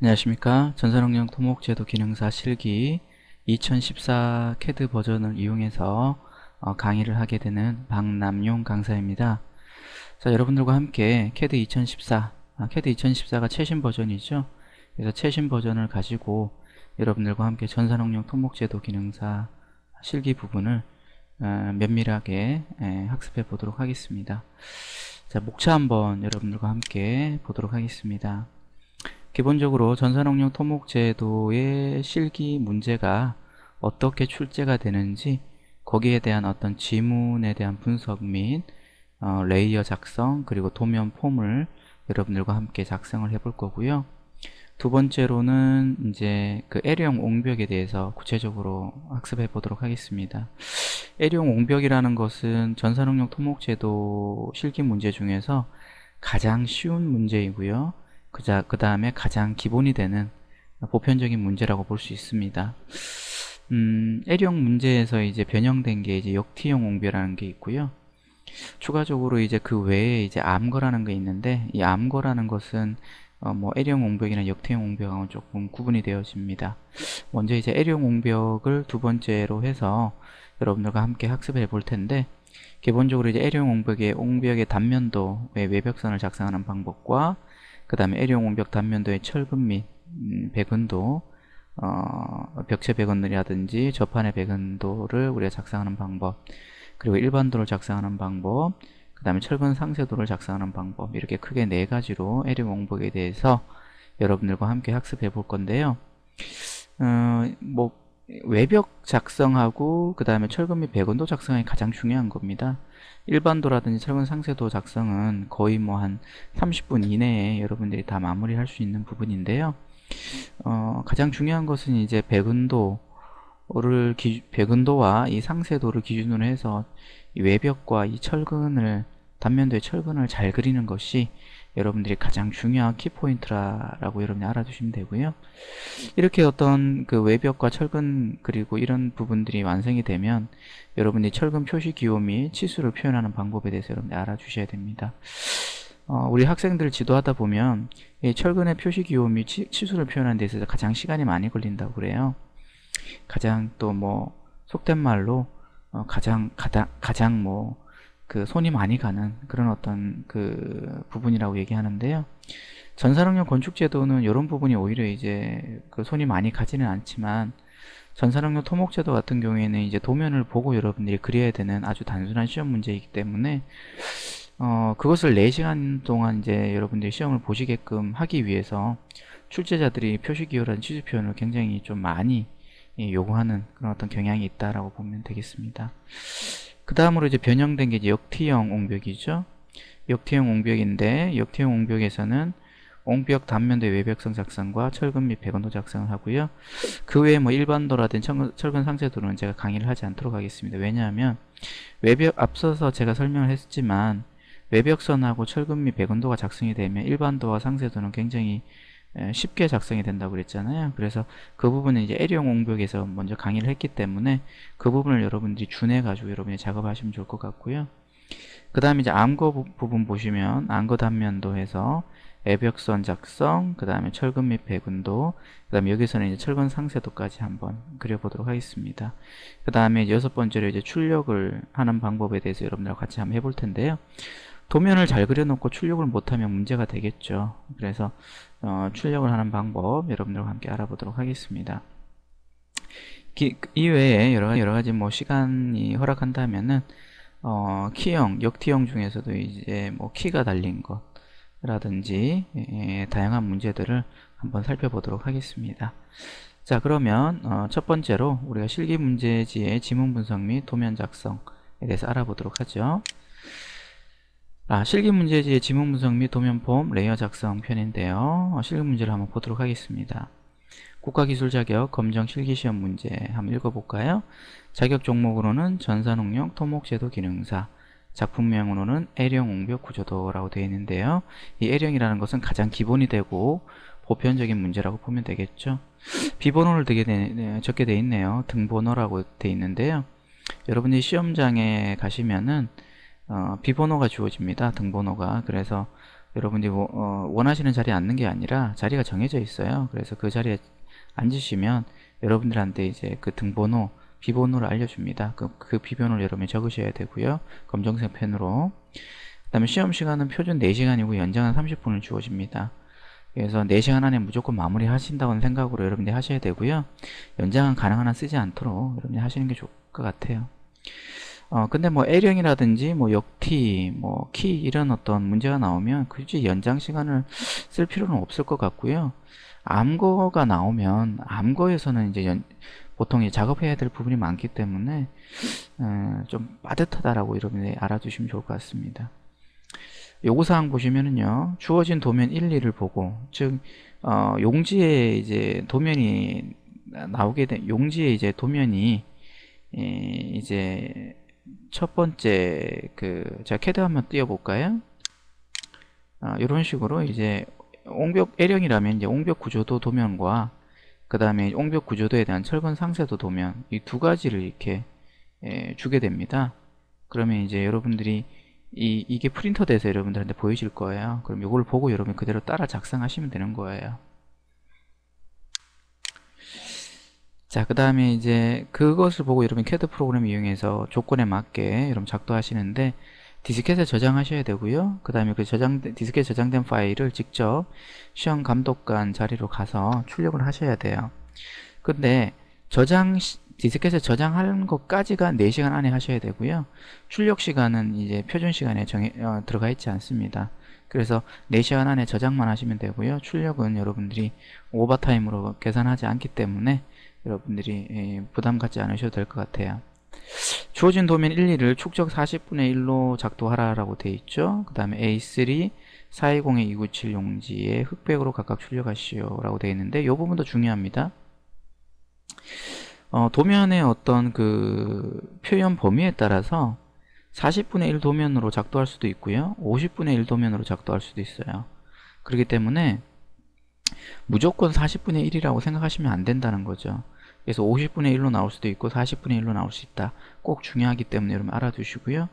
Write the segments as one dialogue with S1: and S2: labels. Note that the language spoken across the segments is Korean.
S1: 안녕하십니까. 전산응용 토목제도 기능사 실기 2014 CAD 버전을 이용해서 강의를 하게 되는 박남용 강사입니다. 자, 여러분들과 함께 CAD 2014, CAD 2014가 최신 버전이죠. 그래서 최신 버전을 가지고 여러분들과 함께 전산응용 토목제도 기능사 실기 부분을 면밀하게 학습해 보도록 하겠습니다. 자, 목차 한번 여러분들과 함께 보도록 하겠습니다. 기본적으로 전산응용 토목제도의 실기 문제가 어떻게 출제가 되는지, 거기에 대한 어떤 지문에 대한 분석 및 레이어 작성, 그리고 도면 폼을 여러분들과 함께 작성을 해볼 거고요. 두 번째로는 이제 그 L형 옹벽에 대해서 구체적으로 학습해 보도록 하겠습니다. L형 옹벽이라는 것은 전산응용 토목제도 실기 문제 중에서 가장 쉬운 문제이고요. 그 다음에 가장 기본이 되는 보편적인 문제라고 볼 수 있습니다. L형 문제에서 이제 변형된 게 이제 역티형 옹벽이라는 게 있고요. 추가적으로 이제 그 외에 이제 암거라는 게 있는데, 이 암거라는 것은 뭐 L형 옹벽이나 역티형 옹벽하고는 조금 구분이 되어집니다. 먼저 이제 L형 옹벽을 두 번째로 해서 여러분들과 함께 학습해 볼 텐데, 기본적으로 이제 L형 옹벽의 단면도의 외벽선을 작성하는 방법과 그 다음에 L형 옹벽 단면도의 철근 및 배근도, 벽체 배근이라든지 저판의 배근도를 우리가 작성하는 방법, 그리고 일반도를 작성하는 방법, 그 다음에 철근 상세도를 작성하는 방법, 이렇게 크게 네 가지로 L형 옹벽에 대해서 여러분들과 함께 학습해 볼 건데요. 뭐 외벽 작성하고 그 다음에 철근 및 배근도 작성이 가장 중요한 겁니다. 일반도라든지 철근 상세도 작성은 거의 뭐 한 30분 이내에 여러분들이 다 마무리할 수 있는 부분인데요. 가장 중요한 것은 이제 배근도와 이 상세도를 기준으로 해서 이 외벽과 이 철근을, 단면도의 철근을 잘 그리는 것이 여러분들이 가장 중요한 키포인트라고 여러분이 알아두시면 되고요. 이렇게 어떤 그 외벽과 철근 그리고 이런 부분들이 완성이 되면 여러분이 철근 표시 기호 및 치수를 표현하는 방법에 대해서 여러분이 알아주셔야 됩니다. 우리 학생들 지도하다 보면 이 철근의 표시 기호 및 치수를 표현하는 데 있어서 가장 시간이 많이 걸린다고 그래요. 가장 또 뭐 속된 말로 가장 뭐 그 손이 많이 가는 그런 어떤 그 부분이라고 얘기하는데요. 전산응용 건축제도는 이런 부분이 오히려 이제 그 손이 많이 가지는 않지만, 전산응용 토목제도 같은 경우에는 이제 도면을 보고 여러분들이 그려야 되는 아주 단순한 시험 문제이기 때문에 그것을 4시간 동안 이제 여러분들이 시험을 보시게끔 하기 위해서 출제자들이 표시기호라는 치수 표현을 굉장히 좀 많이 요구하는 그런 어떤 경향이 있다라고 보면 되겠습니다. 그 다음으로 이제 변형된 게 이제 역티형 옹벽이죠. 역티형 옹벽인데, 역티형 옹벽에서는 옹벽 단면도 외벽선 작성과 철근 및 배건도 작성을 하고요. 그 외에 뭐 일반도라든지 철근 상세도는 제가 강의를 하지 않도록 하겠습니다. 왜냐하면 앞서서 제가 설명을 했지만 외벽선하고 철근 및 배건도가 작성이 되면 일반도와 상세도는 굉장히 쉽게 작성이 된다고 그랬잖아요. 그래서 그 부분은 이제 L형 옹벽에서 먼저 강의를 했기 때문에 그 부분을 여러분들이 준해 가지고 여러분이 작업하시면 좋을 것 같고요. 그 다음에 이제 암거 부분 보시면 암거 단면도에서 외벽선 작성, 그 다음에 철근 및 배근도, 그 다음에 여기서는 이제 철근 상세도까지 한번 그려보도록 하겠습니다. 그 다음에 여섯 번째로 이제 출력을 하는 방법에 대해서 여러분들과 같이 한번 해볼 텐데요. 도면을 잘 그려놓고 출력을 못하면 문제가 되겠죠. 그래서 출력을 하는 방법 여러분들과 함께 알아보도록 하겠습니다. 이외에 여러 가지 뭐 시간이 허락한다면은 키형, 역티형 중에서도 이제 뭐 키가 달린 것라든지 다양한 문제들을 한번 살펴보도록 하겠습니다. 자, 그러면 첫 번째로 우리가 실기 문제지의 지문 분석 및 도면 작성에 대해서 알아보도록 하죠. 실기 문제지의 지문 분석 및 도면 폼 레이어 작성 편인데요. 실기 문제를 한번 보도록 하겠습니다. 국가기술 자격 검정 실기시험 문제 한번 읽어볼까요? 자격 종목으로는 전산응용 토목제도 기능사, 작품명으로는 L형 옹벽 구조도라고 되어 있는데요. 이 L형이라는 것은 가장 기본이 되고 보편적인 문제라고 보면 되겠죠. 비번호를 적게 되어 있네요. 등번호라고 되어 있는데요. 여러분이 시험장에 가시면은 비번호가 주어집니다. 등번호가. 그래서 여러분들이 원하시는 자리에 앉는 게 아니라 자리가 정해져 있어요. 그래서 그 자리에 앉으시면 여러분들한테 이제 그 등번호, 비번호를 알려줍니다. 그 비번호를 여러분이 적으셔야 되고요. 검정색 펜으로. 그 다음에 시험 시간은 표준 4시간이고 연장은 30분을 주어집니다. 그래서 4시간 안에 무조건 마무리 하신다는 생각으로 여러분들이 하셔야 되고요. 연장은 가능한 한 쓰지 않도록 여러분들이 하시는 게 좋을 것 같아요. 근데 뭐 L형이라든지 뭐 역티, 뭐 키 이런 어떤 문제가 나오면 굳이 연장 시간을 쓸 필요는 없을 것 같고요. 암거가 나오면 암거에서는 이제 보통 이제 작업해야 될 부분이 많기 때문에 좀 빠듯하다라고 여러분이 알아두시면 좋을 것 같습니다. 요구사항 보시면은요, 주어진 도면 1, 2를 보고, 즉 용지에 이제 도면이 나오게 된 용지에 이제 도면이 이제 첫 번째 제가 캐드 한번 띄워볼까요? 이런 식으로 이제 옹벽 L형이라면 이제 옹벽 구조도 도면과 그 다음에 옹벽 구조도에 대한 철근 상세도 도면 이 두 가지를 이렇게 주게 됩니다. 그러면 이제 여러분들이 이게 프린터 돼서 여러분들한테 보여질 거예요. 그럼 이걸 보고 여러분 그대로 따라 작성하시면 되는 거예요. 자, 그 다음에 이제 그것을 보고 여러분 캐드 프로그램 이용해서 조건에 맞게 여러분 작도하시는데 디스켓에 저장하셔야 되고요. 그 다음에 디스켓에 저장된 파일을 직접 시험 감독관 자리로 가서 출력을 하셔야 돼요. 근데 디스켓에 저장하는 것까지가 4시간 안에 하셔야 되고요. 출력 시간은 이제 표준 시간에 들어가 있지 않습니다. 그래서 4시간 안에 저장만 하시면 되고요. 출력은 여러분들이 오버타임으로 계산하지 않기 때문에 여러분들이 부담 갖지 않으셔도 될 것 같아요. 주어진 도면 1, 2를 축적 40분의 1로 작도하라라고 되어 있죠. 그 다음에 A3 420-297 용지에 흑백으로 각각 출력하시오 라고 되어 있는데 이 부분도 중요합니다. 도면의 어떤 그 표현 범위에 따라서 40분의 1 도면으로 작도할 수도 있고요. 50분의 1 도면으로 작도할 수도 있어요. 그렇기 때문에 무조건 40분의 1이라고 생각하시면 안 된다는 거죠. 그래서 50분의 1로 나올 수도 있고 40분의 1로 나올 수 있다. 꼭 중요하기 때문에 여러분 알아두시고요.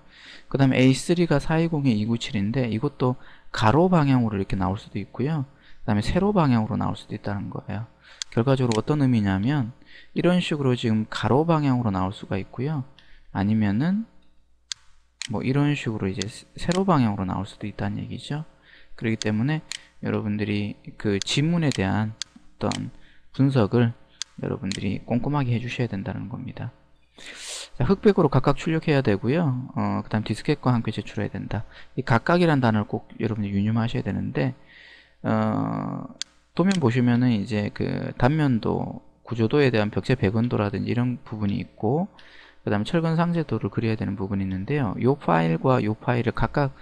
S1: 그 다음에 A3가 420-297인데 이것도 가로 방향으로 이렇게 나올 수도 있고요. 그 다음에 세로 방향으로 나올 수도 있다는 거예요. 결과적으로 어떤 의미냐면 이런 식으로 지금 가로 방향으로 나올 수가 있고요. 아니면은 뭐 이런 식으로 이제 세로 방향으로 나올 수도 있다는 얘기죠. 그렇기 때문에 여러분들이 그 지문에 대한 어떤 분석을 여러분들이 꼼꼼하게 해주셔야 된다는 겁니다. 자, 흑백으로 각각 출력해야 되고요. 그 다음 디스켓과 함께 제출해야 된다. 이 각각이란 단어를 꼭 여러분들이 유념하셔야 되는데 도면 보시면은 이제 그 단면도 구조도에 대한 벽체 백원도라든지 이런 부분이 있고 그 다음에 철근 상세도를 그려야 되는 부분이 있는데요. 이 파일과 이 파일을 각각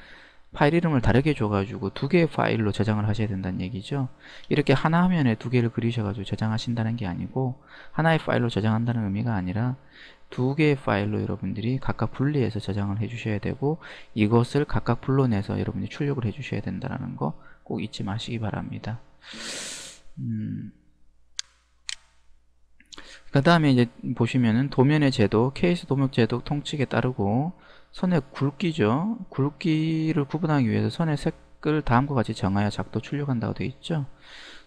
S1: 파일 이름을 다르게 줘가지고 두 개의 파일로 저장을 하셔야 된다는 얘기죠. 이렇게 하나 화면에 두 개를 그리셔가지고 저장하신다는 게 아니고 하나의 파일로 저장한다는 의미가 아니라 두 개의 파일로 여러분들이 각각 분리해서 저장을 해주셔야 되고 이것을 각각 불러내서 여러분들이 출력을 해주셔야 된다는 거 꼭 잊지 마시기 바랍니다. 그 다음에 이제 보시면은 도면의 제도, 케이스 도면 제도 통칙에 따르고 선의 굵기죠. 굵기를 구분하기 위해서 선의 색을 다음과 같이 정하여 작도 출력한다고 되어 있죠.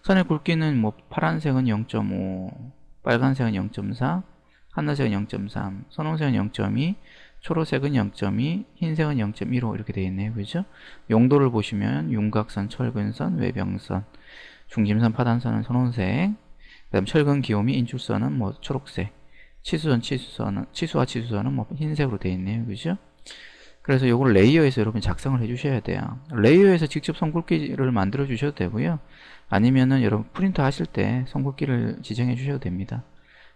S1: 선의 굵기는 뭐 파란색은 0.5, 빨간색은 0.4, 하늘색은 0.3, 선홍색은 0.2, 초록색은 0.2, 흰색은 0.15 이렇게 되어 있네요. 그죠? 용도를 보시면 윤곽선, 철근선, 외병선, 중심선, 파단선은 선홍색, 그 다음 철근 기호미 인출선은 뭐 초록색, 치수와 치수선은 뭐 흰색으로 되어 있네요. 그죠? 그래서 이걸 레이어에서 여러분 작성을 해 주셔야 돼요. 레이어에서 직접 선굵기를 만들어 주셔도 되고요. 아니면은 여러분 프린터 하실 때 선굵기를 지정해 주셔도 됩니다.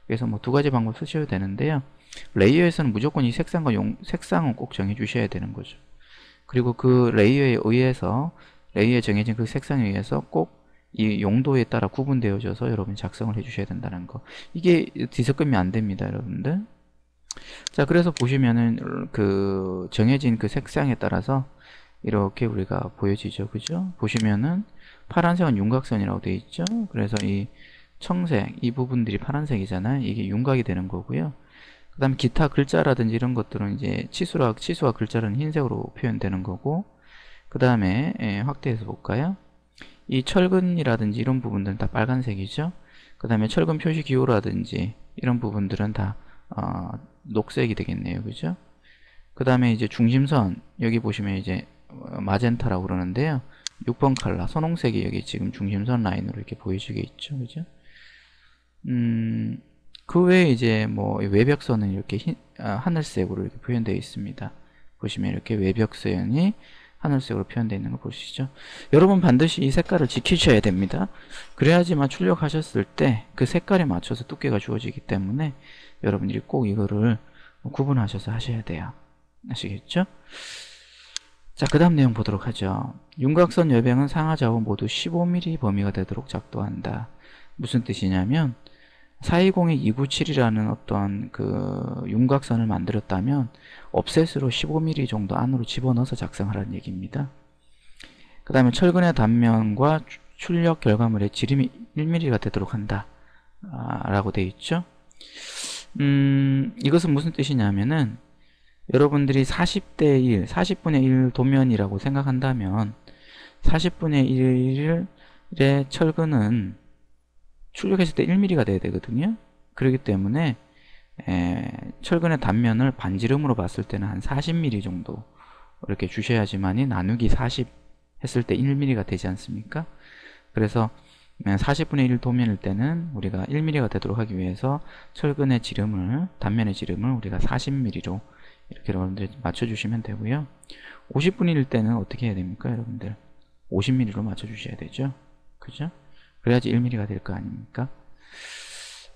S1: 그래서 뭐 두 가지 방법 쓰셔도 되는데요. 레이어에서는 무조건 이 색상은 꼭 정해 주셔야 되는 거죠. 그리고 그 레이어에 정해진 그 색상에 의해서 꼭 이 용도에 따라 구분되어져서 여러분이 작성을 해 주셔야 된다는 거. 이게 뒤섞으면 안 됩니다, 여러분들. 자, 그래서 보시면은 그 정해진 그 색상에 따라서 이렇게 우리가 보여지죠. 그죠? 보시면은 파란색은 윤곽선이라고 되어 있죠. 그래서 이 청색, 이 부분들이 파란색이잖아요. 이게 윤곽이 되는 거고요. 그 다음에 기타 글자라든지 이런 것들은 이제 치수와 글자는 흰색으로 표현되는 거고, 그 다음에 확대해서 볼까요? 이 철근이라든지 이런 부분들은 다 빨간색이죠. 그 다음에 철근 표시 기호라든지 이런 부분들은 다 녹색이 되겠네요. 그죠? 그 다음에 이제 중심선 여기 보시면 이제 마젠타라고 그러는데요. 6번 칼라 선홍색이 여기 지금 중심선 라인으로 이렇게 보여지게 있죠. 그죠? 그 외에 이제 뭐 외벽선은 이렇게 하늘색으로 이렇게 표현되어 있습니다. 보시면 이렇게 외벽선이 하늘색으로 표현되어 있는 거 보시죠. 여러분 반드시 이 색깔을 지키셔야 됩니다. 그래야지만 출력하셨을 때 그 색깔에 맞춰서 두께가 주어지기 때문에 여러분들이 꼭 이거를 구분하셔서 하셔야 돼요. 아시겠죠? 자, 그 다음 내용 보도록 하죠. 윤곽선 여백은 상하좌우 모두 15mm 범위가 되도록 작도한다. 무슨 뜻이냐면 420-297이라는 어떤 그 윤곽선을 만들었다면 옵셋으로 15mm 정도 안으로 집어넣어서 작성하라는 얘기입니다. 그 다음에 철근의 단면과 출력 결과물의 지름이 1mm가 되도록 한다 라고 되어 있죠. 이것은 무슨 뜻이냐면은 여러분들이 40대 1, 40분의 1 도면이라고 생각한다면 40분의 1의 철근은 출력했을 때 1mm가 돼야 되거든요. 그렇기 때문에 철근의 단면을 반지름으로 봤을 때는 한 40mm 정도 이렇게 주셔야지만이 나누기 40 했을 때 1mm가 되지 않습니까? 그래서 40분의 1 도면일 때는 우리가 1mm가 되도록 하기 위해서 철근의 지름을, 단면의 지름을 우리가 40mm로 이렇게 여러분들 맞춰주시면 되고요. 50분의 1일 때는 어떻게 해야 됩니까? 여러분들 50mm로 맞춰주셔야 되죠. 그죠? 그래야지 1mm가 될 거 아닙니까?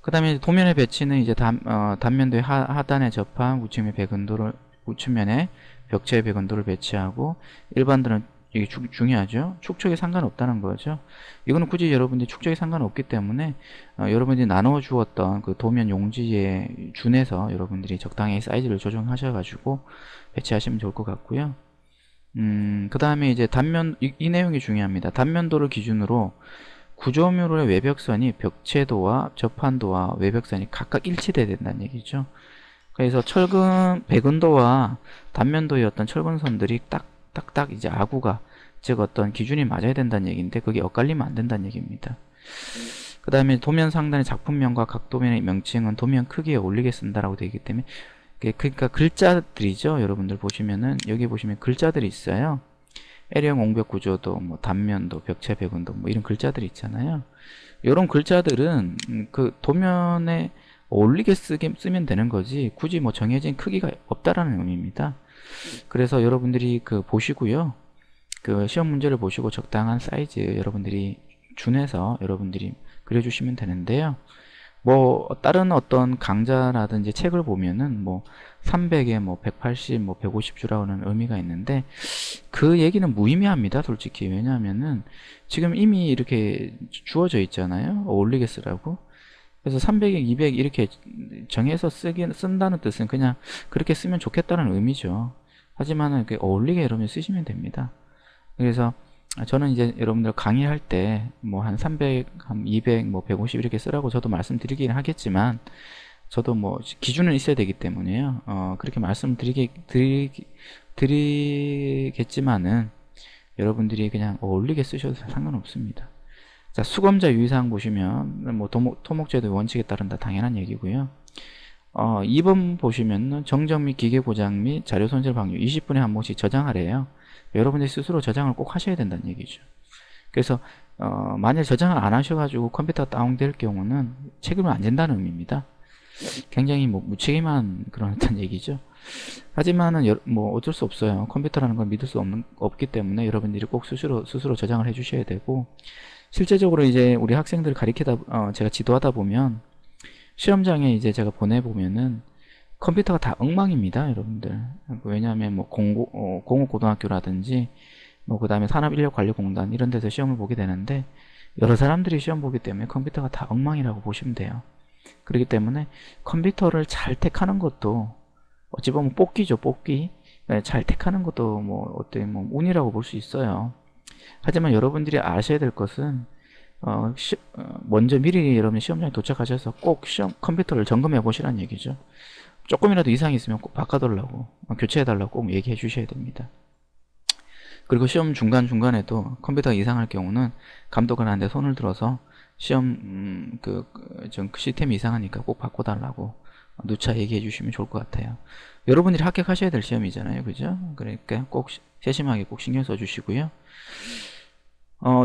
S1: 그 다음에 도면의 배치는 이제 단면도의 하단에 접한 우측면의 백운도를, 우측면에 벽체의 백운도를 배치하고, 일반들은 이게 중요하죠. 축척에 상관없다는 거죠. 이거는 굳이 여러분들이 축척에 상관없기 때문에 여러분들이 나눠 주었던 그 도면 용지에 준해서 여러분들이 적당히 사이즈를 조정하셔가지고 배치하시면 좋을 것 같고요. 그 다음에 이제 단면, 이 내용이 중요합니다. 단면도를 기준으로 구조물의 외벽선이 벽체도와 접한도와 외벽선이 각각 일치돼야 된다는 얘기죠. 그래서 철근, 백운도와 단면도의 어떤 철근선들이 딱딱딱 이제 아구가, 즉 어떤 기준이 맞아야 된다는 얘기인데 그게 엇갈리면 안 된다는 얘기입니다. 그 다음에 도면 상단의 작품명과 각 도면의 명칭은 도면 크기에 어울리게 쓴다라고 되어 있기 때문에, 그러니까 글자들이죠. 여러분들 보시면은 여기 보시면 글자들이 있어요. L형 옹벽 구조도, 뭐 단면도, 벽체 백운도, 뭐 이런 글자들이 있잖아요. 이런 글자들은 그 도면에 어울리게 쓰면 되는 거지 굳이 뭐 정해진 크기가 없다라는 의미입니다. 그래서 여러분들이 그 보시고요. 그 시험 문제를 보시고 적당한 사이즈 여러분들이 준해서 여러분들이 그려주시면 되는데요. 뭐 다른 어떤 강좌라든지 책을 보면은 뭐 300에 뭐 180, 뭐 150 주라는 의미가 있는데 그 얘기는 무의미합니다. 솔직히. 왜냐하면은 지금 이미 이렇게 주어져 있잖아요. 어울리게 쓰라고. 그래서 300에 200 이렇게 정해서 쓴다는 뜻은 그냥 그렇게 쓰면 좋겠다는 의미죠. 하지만은 이렇게 어울리게 여러분 쓰시면 됩니다. 그래서 저는 이제 여러분들 강의할 때 뭐 한 300, 한 200, 뭐 150 이렇게 쓰라고 저도 말씀드리긴 하겠지만 저도 뭐 기준은 있어야 되기 때문에요. 그렇게 드리겠지만은 여러분들이 그냥 어울리게 쓰셔도 상관없습니다. 자, 수검자 유의사항 보시면 뭐 토목제도의 원칙에 따른다 당연한 얘기고요. 2번 보시면 정정 및 기계 고장 및 자료 손실 방류 20분에 한 번씩 저장하래요. 여러분들이 스스로 저장을 꼭 하셔야 된다는 얘기죠. 그래서 만약 저장을 안 하셔가지고 컴퓨터가 다운될 경우는 책임을 안 진다는 의미입니다. 굉장히 뭐 무책임한 그런 어떤 얘기죠. 하지만은 뭐 어쩔 수 없어요. 컴퓨터라는 건 믿을 수 없기 때문에 여러분들이 꼭 스스로 저장을 해주셔야 되고, 실제적으로 이제 우리 학생들 제가 지도하다 보면 시험장에 이제 제가 보내보면은 컴퓨터가 다 엉망입니다, 여러분들. 왜냐하면 뭐 공업고등학교라든지 뭐 그 다음에 산업인력관리공단 이런 데서 시험을 보게 되는데 여러 사람들이 시험 보기 때문에 컴퓨터가 다 엉망이라고 보시면 돼요. 그렇기 때문에 컴퓨터를 잘 택하는 것도 어찌 보면 뽑기죠, 뽑기. 잘 택하는 것도 뭐 어때 뭐 운이라고 볼 수 있어요. 하지만 여러분들이 아셔야 될 것은 먼저 미리 여러분 시험장에 도착하셔서 꼭 컴퓨터를 점검해 보시라는 얘기죠. 조금이라도 이상이 있으면 꼭 바꿔달라고, 교체해달라고 꼭 얘기해 주셔야 됩니다. 그리고 시험 중간중간에도 컴퓨터가 이상할 경우는 감독관한테 손을 들어서 시험 좀 시스템이 이상하니까 꼭 바꿔달라고 누차 얘기해 주시면 좋을 것 같아요. 여러분들이 합격하셔야 될 시험이잖아요. 그죠? 그러니까 꼭 세심하게 꼭 신경 써 주시고요.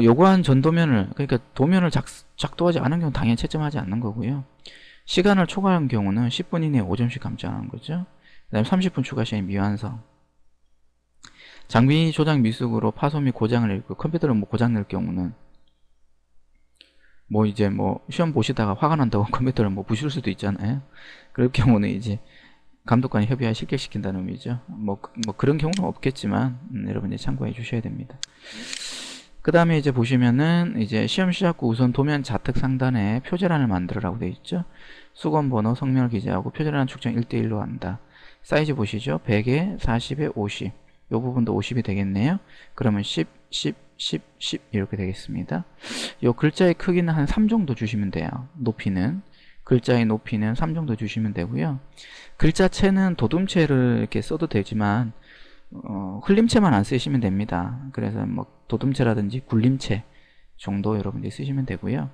S1: 요구한 전도면을, 그러니까 도면을 작동하지 않은 경우는 당연히 채점하지 않는 거고요. 시간을 초과한 경우는 10분 이내에 5점씩 감점하는 거죠. 그 다음에 30분 추가 시간 미완성. 장비 조작 미숙으로 파손 및 고장을 일고 컴퓨터를 뭐 고장 낼 경우는 뭐 이제 뭐 시험 보시다가 화가 난다고 컴퓨터를 뭐 부실 수도 있잖아요. 그럴 경우는 이제 감독관이 협의하에 실격시킨다는 의미죠. 뭐 그런 경우는 없겠지만 여러분이 참고해 주셔야 됩니다. 그 다음에 이제 보시면은 이제 시험 시작 후 우선 도면 좌측 상단에 표제란을 만들으라고 되어 있죠. 수건번호, 성명을 기재하고 표제란 축정 1대1로 한다. 사이즈 보시죠. 100에 40에 50. 이 부분도 50이 되겠네요. 그러면 10, 10, 10, 10 이렇게 되겠습니다. 요 글자의 크기는 한 3 정도 주시면 돼요. 높이는. 글자의 높이는 3 정도 주시면 되고요. 글자체는 도둠체를 이렇게 써도 되지만 흘림체만 안 쓰시면 됩니다. 그래서 뭐 도둠체라든지 굴림체 정도 여러분들이 쓰시면 되고요.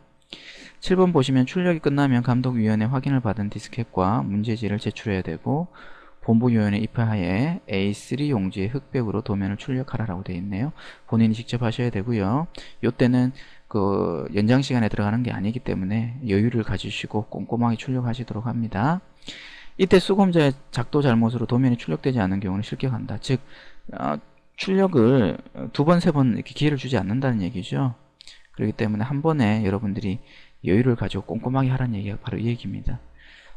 S1: 7번 보시면 출력이 끝나면 감독위원회 확인을 받은 디스켓과 문제지를 제출해야 되고 본부위원회 입하에 A3 용지의 흑백으로 도면을 출력하라고 되어 있네요. 본인이 직접 하셔야 되고요. 이때는 그 연장 시간에 들어가는 게 아니기 때문에 여유를 가지시고 꼼꼼하게 출력하시도록 합니다. 이때 수검자의 작도 잘못으로 도면이 출력되지 않는 경우는 실격한다. 즉 출력을 2번, 3번 이렇게 기회를 주지 않는다는 얘기죠. 그렇기 때문에 한 번에 여러분들이 여유를 가지고 꼼꼼하게 하라는 얘기가 바로 이 얘기입니다.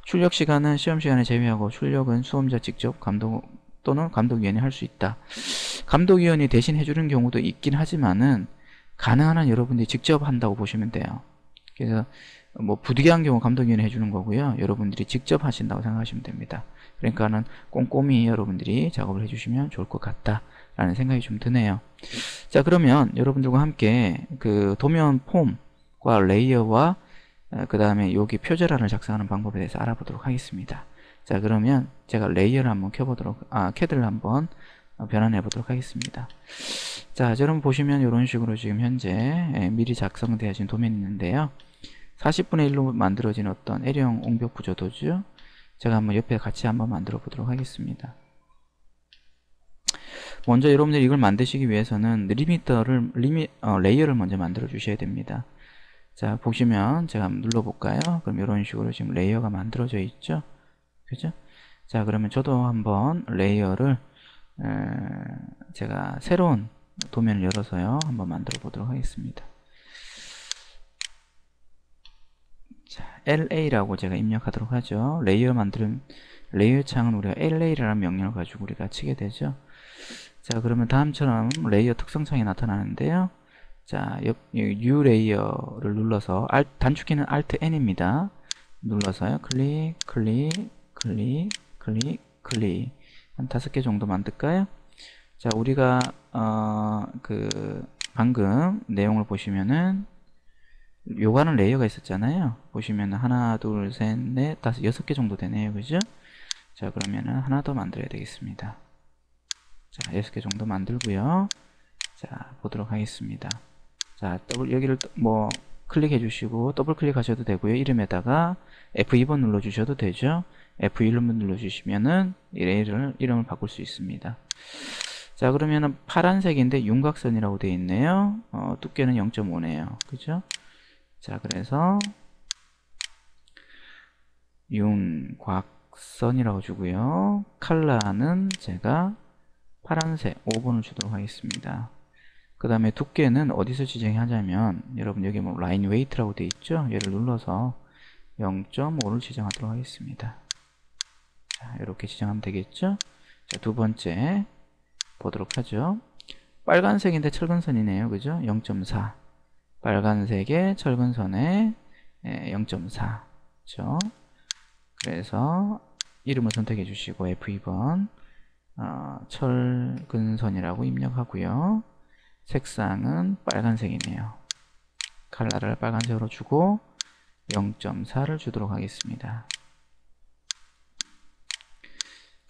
S1: 출력 시간은 시험 시간에 제외하고 출력은 수험자 직접 감독 또는 감독위원이 할 수 있다. 감독위원이 대신 해주는 경우도 있긴 하지만은 가능한 한 여러분들이 직접 한다고 보시면 돼요. 그래서 뭐 부득이한 경우 감독위원이 해주는 거고요. 여러분들이 직접 하신다고 생각하시면 됩니다. 그러니까는 꼼꼼히 여러분들이 작업을 해주시면 좋을 것 같다 라는 생각이 좀 드네요. 자, 그러면 여러분들과 함께 그 도면 폼과 레이어와 그 다음에 여기 표제란을 작성하는 방법에 대해서 알아보도록 하겠습니다. 자, 그러면 제가 레이어를 한번 켜보도록, 캐드를 한번 변환해 보도록 하겠습니다. 자, 여러분 보시면 이런 식으로 지금 현재 미리 작성되어진 도면이 있는데요. 40분의 1로 만들어진 어떤 L형 옹벽 구조도죠. 제가 한번 옆에 같이 한번 만들어 보도록 하겠습니다. 먼저 여러분들이 이걸 만드시기 위해서는 레이어를 먼저 만들어 주셔야 됩니다. 자, 보시면 제가 한번 눌러볼까요? 그럼 이런 식으로 지금 레이어가 만들어져 있죠? 그죠? 자, 그러면 저도 한번 레이어를 제가 새로운 도면을 열어서요. 한번 만들어 보도록 하겠습니다. 자, LA라고 제가 입력하도록 하죠. 레이어 만드는 레이어 창은 우리가 LA라는 명령을 가지고 우리가 치게 되죠. 자, 그러면 다음처럼 레이어 특성창이 나타나는데요. 자, U 레이어를 눌러서 단축키는 Alt N입니다. 눌러서요. 클릭, 클릭, 클릭, 클릭, 클릭. 한 5개 정도 만들까요? 자, 우리가 방금 내용을 보시면은 요구하는 레이어가 있었잖아요. 보시면 하나, 둘, 셋, 넷, 다섯, 6개 정도 되네요. 그죠? 자, 그러면은 하나 더 만들어야 되겠습니다. 자, 6개 정도 만들고요. 자, 보도록 하겠습니다. 자, 여기를 뭐 클릭해 주시고 더블 클릭하셔도 되고요. 이름에다가 F2번 눌러 주셔도 되죠. F1번 눌러 주시면은 이름을 바꿀 수 있습니다. 자, 그러면은 파란색인데 윤곽선이라고 되어 있네요. 두께는 0.5네요. 그죠? 자, 그래서 윤곽선이라고 주고요. 컬러는 제가 파란색 5번을 주도록 하겠습니다. 그 다음에 두께는 어디서 지정하자면 여러분 여기 뭐 라인 웨이트라고 되어 있죠. 얘를 눌러서 0.5를 지정하도록 하겠습니다. 자, 이렇게 지정하면 되겠죠. 자, 두 번째 보도록 하죠. 빨간색인데 철근선이네요. 그죠? 0.4 빨간색의 철근선에 0.4 그죠? 그래서 이름을 선택해 주시고 F2번 철근선이라고 입력하고요. 색상은 빨간색이네요. 컬러를 빨간색으로 주고 0.4를 주도록 하겠습니다.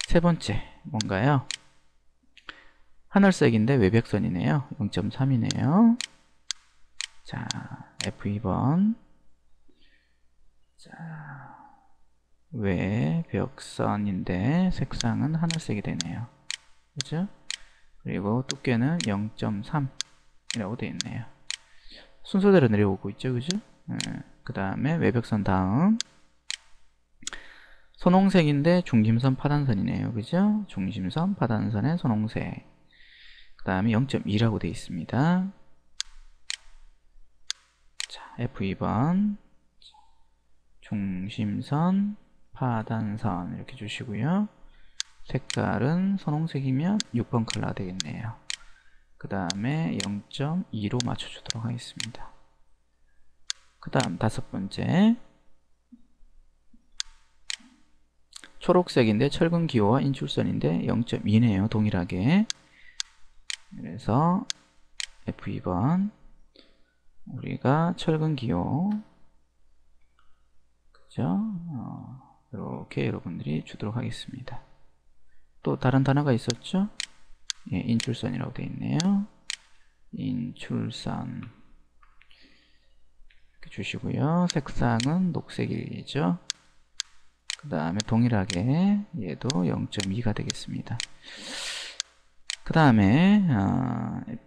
S1: 세 번째 뭔가요? 하늘색인데 외벽선이네요. 0.3이네요. 자, F2번. 자, 외벽선인데 색상은 하늘색이 되네요. 그죠? 그리고 두께는 0.3이라고 되어 있네요. 순서대로 내려오고 있죠. 그죠? 그 다음에 외벽선 다음 선홍색인데 중심선 파단선이네요. 그죠? 중심선 파단선의 선홍색. 그 다음에 0.2라고 되어 있습니다. 자, F2번 중심선 파단선 이렇게 주시고요. 색깔은 선홍색이면 6번 컬러 되겠네요. 그 다음에 0.2로 맞춰주도록 하겠습니다. 그 다음 다섯 번째 초록색인데 철근 기호와 인출선인데 0.2네요. 동일하게. 그래서 F2번 우리가 철근 기호 그죠? 이렇게 여러분들이 주도록 하겠습니다. 또 다른 단어가 있었죠? 예, 인출선이라고 되어 있네요. 인출선 이렇게 주시고요. 색상은 녹색이죠. 그 다음에 동일하게 얘도 0.2가 되겠습니다. 그 다음에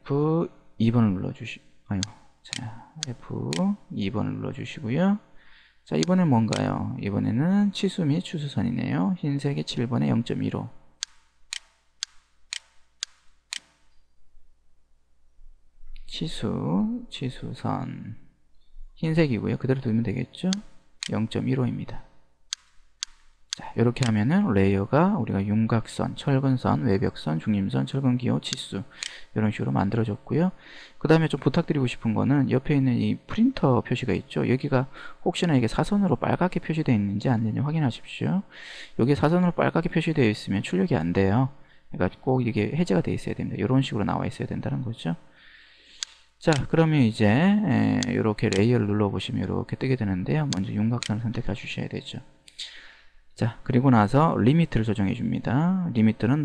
S1: F2번을 F2번을 눌러주시고요. 자, 이번엔 뭔가요? 이번에는 치수 및 추수선이네요. 흰색의 7번에 0.15. 치수선 흰색이고요. 그대로 두면 되겠죠? 0.15입니다. 자, 이렇게 하면은 레이어가 우리가 윤곽선, 철근선, 외벽선, 중림선, 철근기호, 치수 이런 식으로 만들어졌고요. 그 다음에 좀 부탁드리고 싶은 거는 옆에 있는 이 프린터 표시가 있죠. 여기가 혹시나 이게 사선으로 빨갛게 표시되어 있는지 안 되는지 확인하십시오. 여기 사선으로 빨갛게 표시되어 있으면 출력이 안 돼요. 그러니까 꼭 이게 해제가 되어 있어야 됩니다. 이런 식으로 나와 있어야 된다는 거죠. 자, 그러면 이제 이렇게 레이어를 눌러보시면 이렇게 뜨게 되는데요. 먼저 윤곽선을 선택해 주셔야 되죠. 자, 그리고 나서 리미트를 조정해 줍니다. 리미트는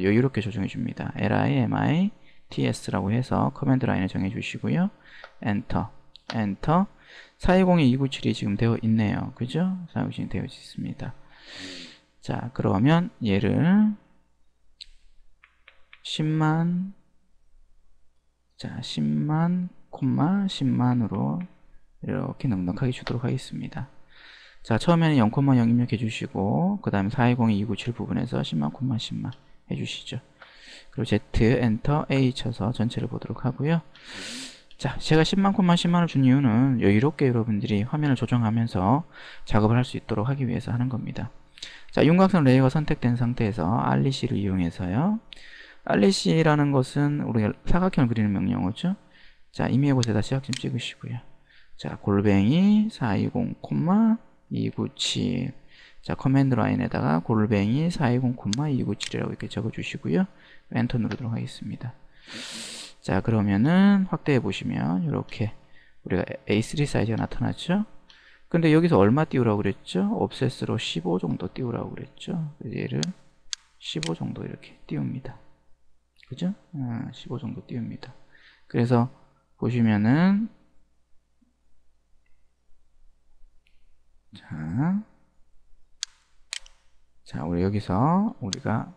S1: 여유롭게 조정해 줍니다. li, mi, ts라고 해서 커맨드 라인을 정해 주시고요. 엔터, 엔터. 420297이 지금 되어 있네요. 그죠? 4297이 되어 있습니다. 자, 그러면 얘를 10만, 자, 10만, 10만으로 이렇게 넉넉하게 주도록 하겠습니다. 자, 처음에는 0,0 입력해 주시고 그 다음에 420297 부분에서 10만, 10만 해주시죠. 그리고 Z, 엔터, A 쳐서 전체를 보도록 하고요. 자, 제가 10만, 10만을 준 이유는 여유롭게 여러분들이 화면을 조정하면서 작업을 할 수 있도록 하기 위해서 하는 겁니다. 자, 윤곽선 레이어가 선택된 상태에서 RLC를 이용해서요. RLC라는 것은 우리가 사각형을 그리는 명령어죠. 자, 이미의 곳에다 시작점 찍으시고요. 자, 골뱅이 420, 297. 자, 커맨드 라인에다가 골뱅이 420, 297이라고 이렇게 적어 주시고요. 엔터 누르도록 하겠습니다. 자, 그러면은 확대해 보시면 이렇게 우리가 A3 사이즈가 나타났죠. 근데 여기서 얼마 띄우라고 그랬죠? 옵셋으로 15 정도 띄우라고 그랬죠. 얘를 15 정도 이렇게 띄웁니다. 그죠? 15 정도 띄웁니다. 그래서 보시면은 자, 우리 여기서 우리가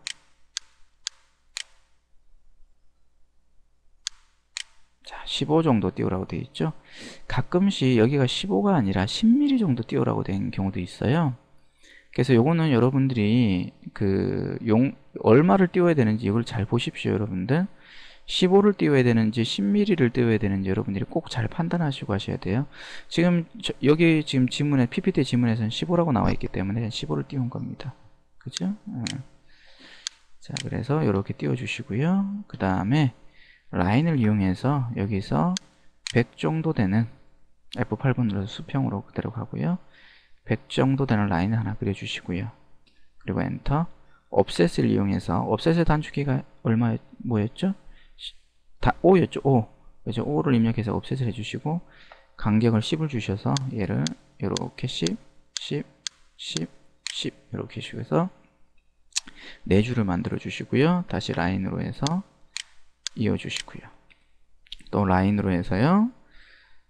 S1: 자, 15 정도 띄우라고 되어 있죠. 가끔씩 여기가 15가 아니라 10mm 정도 띄우라고 된 경우도 있어요. 그래서 요거는 여러분들이 얼마를 띄워야 되는지 이걸 잘 보십시오. 여러분들 15를 띄워야 되는지 10mm를 띄워야 되는지 여러분들이 꼭 잘 판단하시고 하셔야 돼요. 지금 여기 지금 지문에 PPT 지문에서는 15라고 나와 있기 때문에 15를 띄운 겁니다. 그죠? 자, 그래서 이렇게 띄워 주시고요. 그 다음에 라인을 이용해서 여기서 100 정도 되는 F8번 눌러서 수평으로 그대로 가고요. 100 정도 되는 라인을 하나 그려 주시고요. 그리고 엔터. 옵셋을 이용해서 옵셋의 단축키가 뭐였죠? 5였죠. 5. 그래서 5를 입력해서 옵셋을 해주시고 간격을 10을 주셔서 얘를 이렇게 10, 10, 10, 10 이렇게 해서 4줄을 만들어 주시고요. 다시 라인으로 해서 이어주시고요. 또 라인으로 해서요.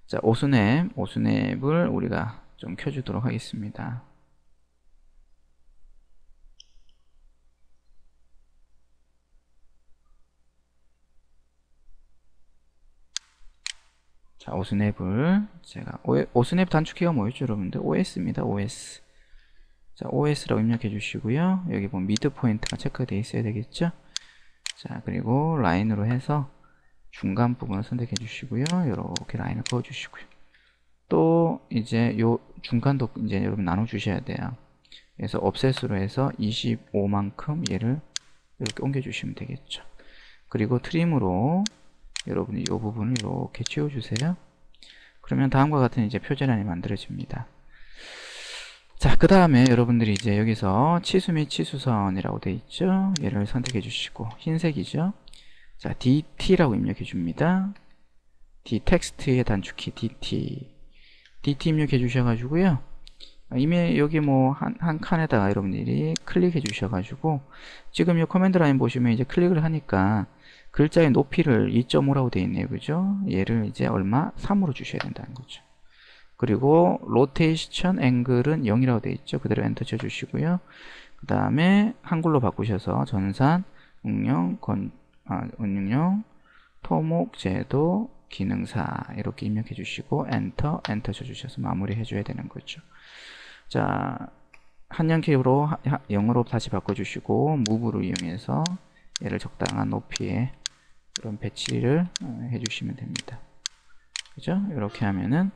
S1: 자, 오스냅을 우리가 좀 켜주도록 하겠습니다. 자, 오스냅을 제가 오스냅 단축키가 뭐였죠, 여러분들? OS입니다. OS. 자, OS라고 입력해 주시고요. 여기 보면 미드 포인트가 체크되어 있어야 되겠죠? 자, 그리고 라인으로 해서 중간 부분을 선택해 주시고요. 이렇게 라인을 그어 주시고요. 또 이제 요 중간도 이제 여러분 나눠 주셔야 돼요. 그래서 offset으로 해서 25만큼 얘를 이렇게 옮겨 주시면 되겠죠. 그리고 트림으로 여러분이 이 부분을 이렇게 치워 주세요. 그러면 다음과 같은 이제 표제란이 만들어집니다. 자, 그 다음에 여러분들이 이제 여기서 치수 및 치수선이라고 되어 있죠. 얘를 선택해 주시고 흰색이죠. 자, DT라고 입력해 줍니다. D 텍스트의 단축키 DT 입력해 주셔가지고요. 이미 여기 뭐 한 칸에다가 여러분들이 클릭해 주셔가지고 지금 이 커맨드 라인 보시면 이제 클릭을 하니까 글자의 높이를 2.5라고 되어 있네요. 그죠? 얘를 이제 얼마? 3으로 주셔야 된다는 거죠. 그리고 로테이션 앵글은 0이라고 되어 있죠. 그대로 엔터 쳐 주시고요. 그 다음에 한글로 바꾸셔서 전산, 응용, 운용, 토목, 제도, 기능사 이렇게 입력해 주시고 엔터 쳐 주셔서 마무리 해줘야 되는 거죠. 자, 한영키로 0으로 다시 바꿔주시고 무브를 이용해서 얘를 적당한 높이에 그런 배치를 해주시면 됩니다. 그죠? 이렇게 하면은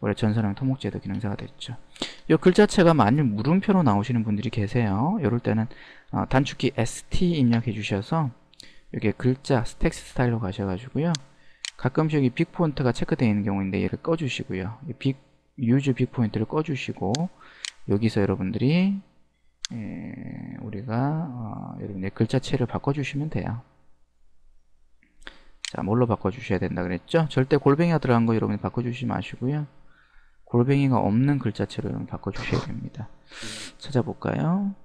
S1: 우리 전산형 토목제도 기능사가 됐죠. 이 글자체가 만일 물음표로 나오시는 분들이 계세요. 이럴 때는 단축키 ST 입력해 주셔서 여기 글자 텍스트 스타일로 가셔가지고요. 가끔씩 여기 빅 폰트가 체크되어 있는 경우인데 얘를 꺼주시고요. 유즈 빅 포인트를 꺼주시고 여기서 여러분들이 우리가 여러분의 글자체를 바꿔주시면 돼요. 자, 뭘로 바꿔주셔야 된다 그랬죠? 절대 골뱅이가 들어간 거 여러분이 바꿔주시지 마시고요. 골뱅이가 없는 글자체로 여러분 바꿔주셔야 됩니다. 찾아볼까요?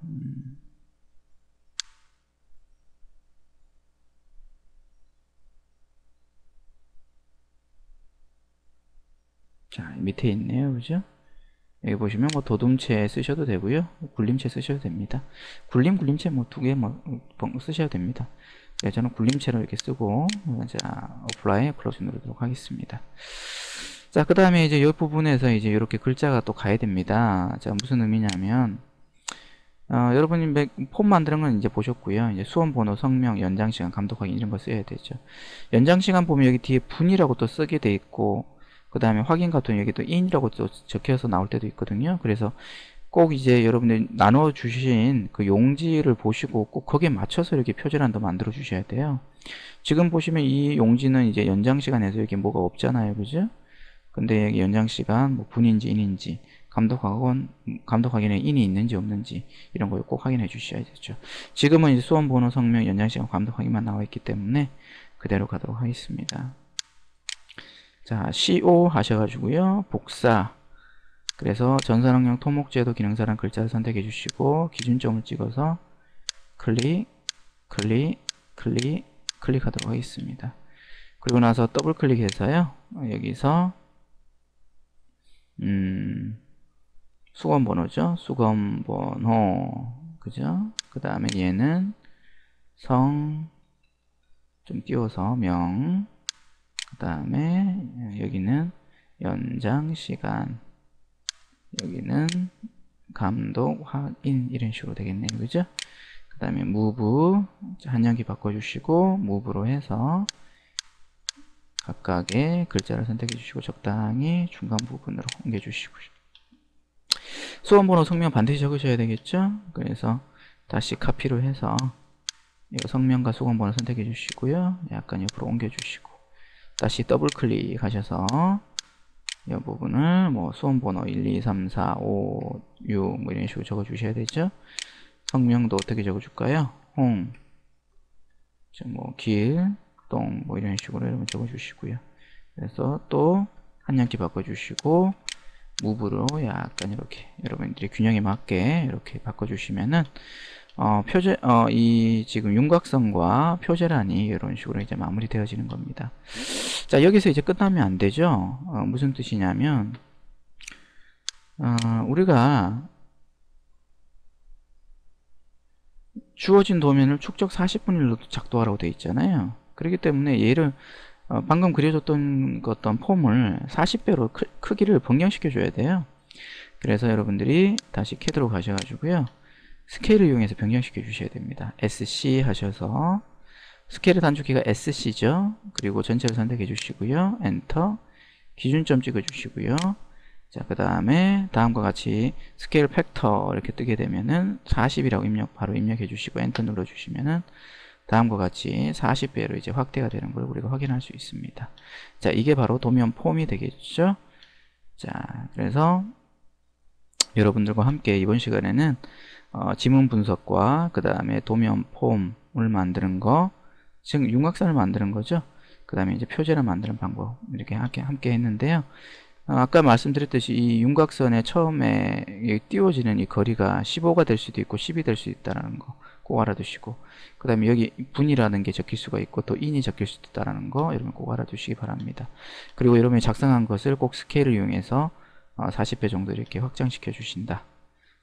S1: 자, 밑에 있네요. 그죠? 여기 보시면 뭐 도둠체 쓰셔도 되고요. 굴림체 쓰셔도 됩니다. 굴림체 뭐 두 개 뭐 쓰셔도 됩니다. 네, 저는 굴림체로 이렇게 쓰고 자, 어플라이 클로즈 누르도록 하겠습니다. 자, 그 다음에 이제 이 부분에서 이제 이렇게 글자가 또 가야 됩니다. 자, 무슨 의미냐면 여러분이 폼 만드는 건 이제 보셨고요. 이제 수험 번호, 성명, 연장 시간, 감독 확인 이런 거 써야 되죠. 연장 시간 보면 여기 뒤에 분이라고 또 쓰게 돼 있고 그 다음에 확인 같은 여기 또 in이라고 또 적혀서 나올 때도 있거든요. 그래서 꼭 이제 여러분들 나눠 주신 그 용지를 보시고 꼭 거기에 맞춰서 이렇게 표제란도 만들어 주셔야 돼요. 지금 보시면 이 용지는 이제 연장 시간에서 여기 뭐가 없잖아요. 그죠? 근데 여기 연장 시간 뭐 분인지 인인지 감독 확인에 인이 있는지 없는지 이런 거 꼭 확인해 주셔야 되죠. 지금은 이제 수험 번호, 성명, 연장 시간, 감독 확인만 나와 있기 때문에 그대로 가도록 하겠습니다. 자, CO 하셔가지고요. 복사. 그래서 전산응용 토목제도 기능사란 글자를 선택해 주시고 기준점을 찍어서 클릭하도록 하겠습니다. 그리고 나서 더블 클릭해서요. 여기서 수건 번호죠. 수건 번호. 그죠? 그 다음에 얘는 성 좀 띄워서 명. 그 다음에 여기는 연장 시간. 여기는 감독 확인 이런 식으로 되겠네요. 그죠? 그 다음에 move 한영키 바꿔주시고 move로 해서 각각의 글자를 선택해 주시고 적당히 중간 부분으로 옮겨 주시고요. 수험 번호 성명 반드시 적으셔야 되겠죠? 그래서 다시 카피로 해서 이 성명과 수험 번호 선택해 주시고요. 약간 옆으로 옮겨 주시고 다시 더블 클릭 하셔서 이 부분을 뭐 수험 번호 1, 2, 3, 4, 5, 6 뭐 이런 식으로 적어 주셔야 되죠. 성명도 어떻게 적어 줄까요? 홍, 뭐 길, 동 뭐 이런 식으로 여러분 적어 주시고요. 그래서 또 한영키 바꿔 주시고 무브로 약간 이렇게 여러분들이 균형에 맞게 이렇게 바꿔 주시면은 이 지금 윤곽선과 표제란이 이런 식으로 이제 마무리되어지는 겁니다. 자, 여기서 이제 끝나면 안 되죠. 무슨 뜻이냐면, 우리가 주어진 도면을 축적 40분의 1로 작도하라고 되어 있잖아요. 그렇기 때문에 얘를 방금 그려줬던 어떤 폼을 40배로 크기를 변경시켜 줘야 돼요. 그래서 여러분들이 다시 캐드로 가셔가지고요, 스케일을 이용해서 변경시켜 주셔야 됩니다. SC 하셔서 스케일의 단축키가 SC죠. 그리고 전체를 선택해 주시고요, 엔터, 기준점 찍어 주시고요. 자, 그 다음에 다음과 같이 스케일 팩터 이렇게 뜨게 되면은 40이라고 바로 입력해 주시고 엔터 눌러 주시면은 다음과 같이 40배로 이제 확대가 되는 걸 우리가 확인할 수 있습니다. 자, 이게 바로 도면 폼이 되겠죠. 자, 그래서 여러분들과 함께 이번 시간에는 지문 분석과 그 다음에 도면 폼을 만드는 거, 즉 윤곽선을 만드는 거죠. 그 다음에 이제 표제를 만드는 방법 이렇게 함께 했는데요. 아까 말씀드렸듯이 이 윤곽선에 처음에 띄워지는 이 거리가 15가 될 수도 있고 10이 될 수 있다는 거 꼭 알아두시고, 그 다음에 여기 분이라는 게 적힐 수가 있고 또 인이 적힐 수도 있다는 거 여러분 꼭 알아두시기 바랍니다. 그리고 여러분이 작성한 것을 꼭 스케일을 이용해서 40배 정도 이렇게 확장시켜 주신다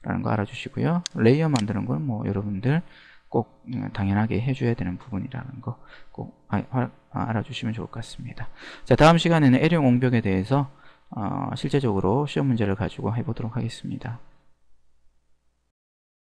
S1: 라는 거 알아주시고요. 레이어 만드는 걸 뭐 여러분들 꼭 당연하게 해줘야 되는 부분이라는 거 꼭 알아주시면 좋을 것 같습니다. 자, 다음 시간에는 L형 옹벽에 대해서 실제적으로 시험 문제를 가지고 해보도록 하겠습니다.